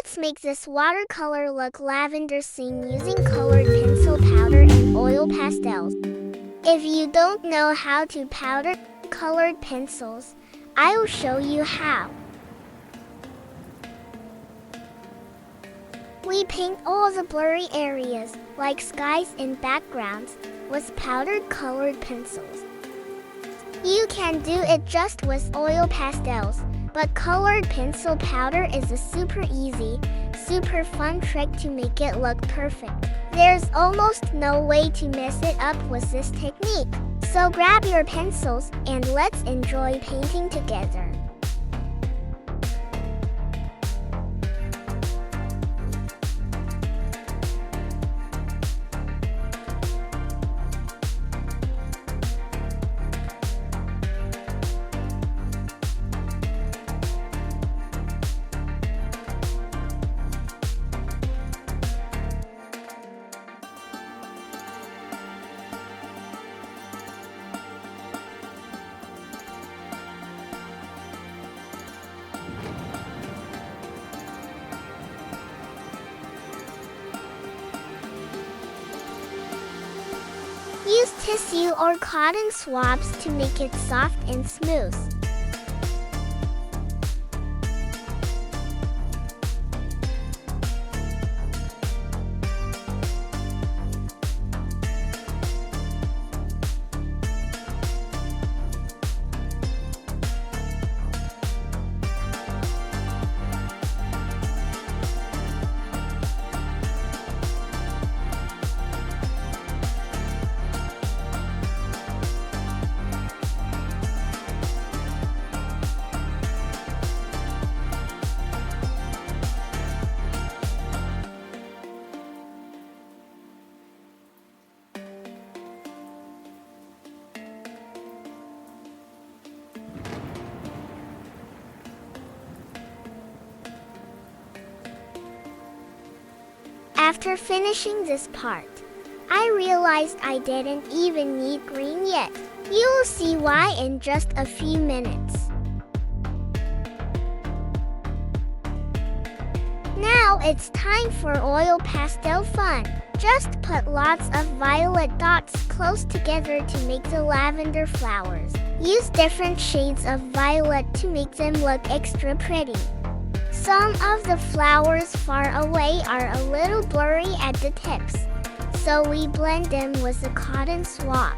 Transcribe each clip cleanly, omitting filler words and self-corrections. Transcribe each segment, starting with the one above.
Let's make this watercolor look lavender scene using colored pencil powder and oil pastels. If you don't know how to powder colored pencils, I will show you how. We paint all the blurry areas, like skies and backgrounds, with powdered colored pencils. You can do it just with oil pastels, but colored pencil powder is a super easy, super fun trick to make it look perfect. There's almost no way to mess it up with this technique. So grab your pencils and let's enjoy painting together. Use tissue or cotton swabs to make it soft and smooth. After finishing this part, I realized I didn't even need green yet. You will see why in just a few minutes. Now it's time for oil pastel fun. Just put lots of violet dots close together to make the lavender flowers. Use different shades of violet to make them look extra pretty. Some of the flowers far away are a little blurry at the tips, so we blend them with a cotton swab.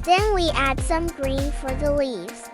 Then we add some green for the leaves.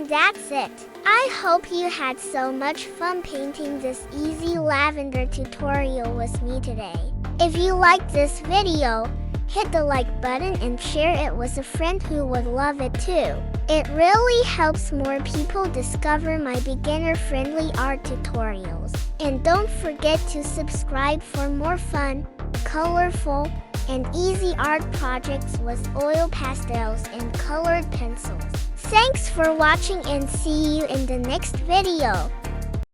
And that's it. I hope you had so much fun painting this easy lavender tutorial with me today. If you liked this video, hit the like button and share it with a friend who would love it too. It really helps more people discover my beginner-friendly art tutorials. And don't forget to subscribe for more fun, colorful, and easy art projects with oil pastels and colored pencils. Thanks for watching and see you in the next video.